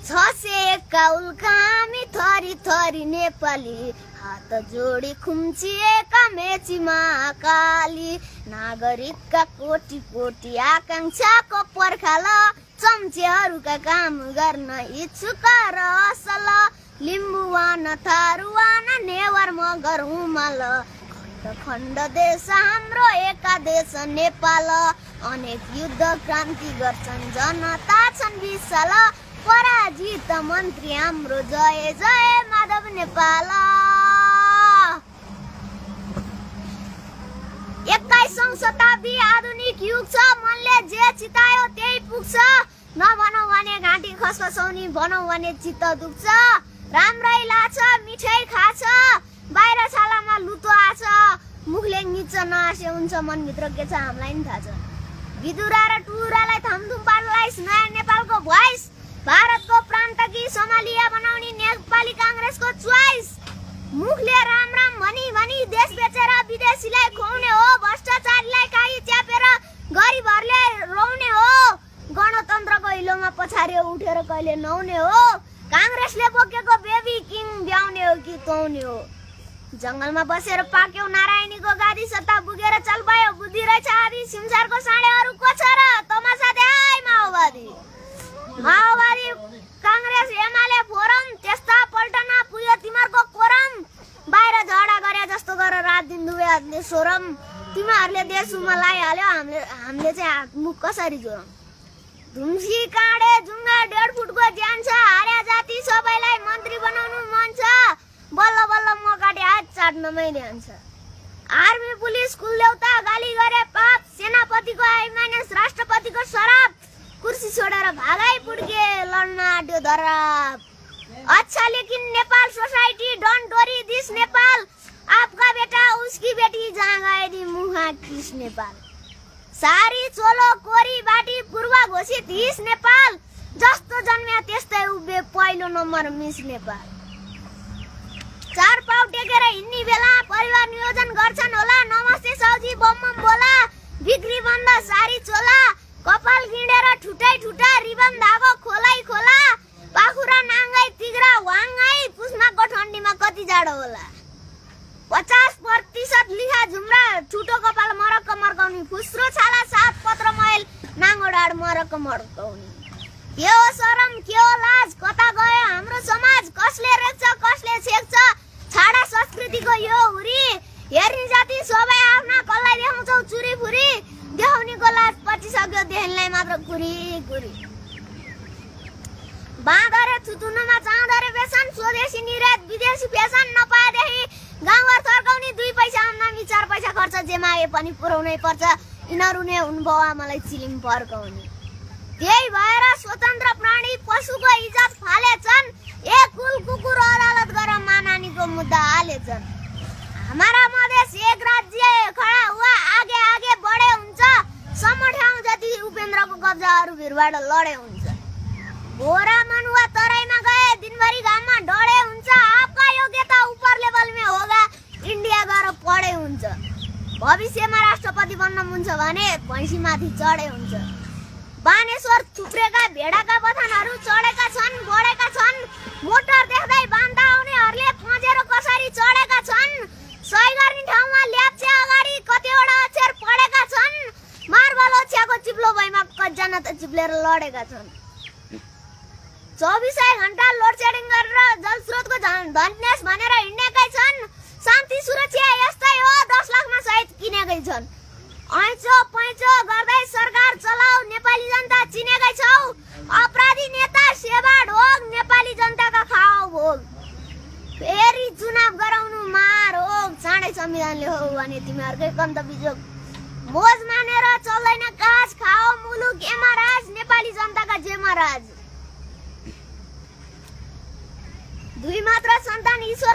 601 हामी थरी थरी नेपाली हात जोडी खुम्चिएका मेची महाकाली नागरिकका कोटी कोटी आकांक्षाको पर्खाल चम्चेहरूका काम गर्न इच्छुक र असल लिम्बुवान थारुवान नेवार मगर हुमाल खण्ड देश हाम्रो एका देश नेपाल अनेक युद्ध क्रान्ति गर्छन् जनता छन् विशाल पराजित मन्त्री हाम्रो जय जय माधव नेपाल 21औं शताब्दी आधुनिक युग छ मनले जे चितायो त्यही पुग्छ नभनौ भने घाँटी खसखसाउने भनौ भने चित्त दुख्छ राम्रै लाछ मिठै खाछ बाहिर छालामा लुतो आछ मुखले निच्च नआसे हुन्छ मनभित्र के छ हामीलाई नि थाहा छ विदुरा र टुरालाई थमथुम पार्नलाई नयाँ नेपालको भोइस भारतको प्रान्तकी सोमालिया बनाउने नेपाली कांग्रेसको च्वाइस मुखले राम राम भनी भनी देश बेचेर विदेशीलाई खुवाउने हो भ्रष्टाचारीलाई काई च्यापेर गरिबहरुले रोउने हो गणतन्त्रको हिलोमा पछारे उठेर कहिले नहुने हो कांग्रेसले बोकेको बेबी किङ ब्याउने हो कि तौने हो जंगलमा बसेर पाक्यौ नारायणीको गादी सत्ता बुगेर चल भयो बुद्धि रहेछ आदि सिमसारको साँडेहरु को छ र तमासा देखाइ माओवादी कांग्रेस एमाले फोरम त्यस्ता पल्टना पुग्यो तिमीहरुको कोरम बाहिर झगडा गरे जस्तो गरेर रात दिन दुवै हातले सोरम तिमीहरुले देश उमलाई हाल्यो हामीले चाहिँ हात मुख कसरी जोरम धुम्सी काँडे जुङ्गा 1.5 फुटको ज्यान छ हार्या जाति सबैलाई मन्त्री बनाउनु मन छ बल्ल बल्ल म काटे हात चाट्नमै ध्यान छ आर्मी पुलिस कुलदेउता गाली गरे पाप सेनापतिको आइमानेस राष्ट्रपतिको शराब कुर्सी छोडेर भागै पुड्के लड्न आट्यो धराप अच्छा लेकिन Nepal society don't worry this Nepal आपका बेटा उसकी बेटी जहाँ गए दी मुहा किस नेपाल सारी चोलो कोरी बाटी पूर्व घोषित हिस नेपाल जस्तो जन्म्या त्यस्तै उभे पहिलो नम्बर मिस नेपाल चार पाउ टेकेर हिन्नी बेला परिवार नियोजन गर्छन् होला नमस्ते साउजी बम बोला बिक्री बन्द सारी चोला कपाल गिडेर ठुटै ठुटा रिबन धागो खोलै खोला पाखुरा नाङ्गै तिग्रा वाङ्गै पुस्माको ठण्डीमा कति जाडो होला 50% लिखा झुम्रा ठुटो कपाल मरक्क मर्काउने फुस्रो छाला सात पत्र मैल नाङ्गो डाड मरक्क मर्काउने के हो शरम के हो लाज कता गयो हाम्रो समाज कसले रेख्छ कसले छेक्छ छाडा संस्कृतिको यो हुरी हेर्ने जाति सबै आफ्ना कसलाई देखाउँछौ चुरी फुरी देखाउनेको लाज पचिसक्यो देख्नेलाई मात्र कुरी कुरी बाँदरे थुतुनमा चाँदरे बेसन स्वदेशी निर्यात विदेशी फेसन नपाएदेखि गाउँघर थर्काउने 2 पैसा आम्दानी 4 पैसा खर्च जे मागे पनि पुर्याउनै पर्छ यिनीहरू नै हुन् बाउ आमालाई चिलिम फर्काउने त्यही भएर स्वतन्त्र प्राणी पशुको इज्जत फालेछन् एक कुल कुकुर अदालत गरेर मानानीको मुद्दा हालेछन् हमारा मधेस एक राज्य खडा हुआ आगे आगे बढे हुन्छ सम्म ठाउँ जति उपेन्द्रको कब्जाहरू भिरबाट लडे हुन्छ बोरा मनुवा तराईमा गए दिनभरि घाममा डढे हुन्छ आपका योग्यता ऊपर लेभल में होगा इन्डिया गएर पढे हुन्छ भविष्यमा राष्ट्रपति बन्न मन छ भने भैँसी माथि चढे हुन्छ बानेश्वर थुप्रेका भेडाका बथानहरू चढेका छन् बढेका छन् मोटर देख्दै बान्दा आउनेहरूले पजेर कसरी चढेका छन् सही गर्ने ठाउँमा ल्याप्चे अगाडि कतिवटा अक्षर पढेका छन् मार्बल ओछ्याको चिप्लो भइमा कतिजना त चिप्लेर लडेका छन् 24 घण्टा लोड सेडिङ गरेर जलस्रोतको धन्नेस भनेर हिँडेकै छन् शान्ति सुरक्षा यस्तै हो 10 लाखमा सहित किनेकै छन् ऐचो पैचो गर्दै सरकार चलाऊ नेपाली जनता चिनेकै छौ अपराधी नेता सेवा ढोग नेपाली जनताका खाओ भोग फेरि चुनाव गराउनु मार हो चाँडै संविधानले हो भने तिमीहरुकै कन्त बिजोग मोज मानेर चल्दैन काज खाओ मुलुक एमा राज नेपाली जनताका जेमा राज दुई मात्र सन्तान ईश्वर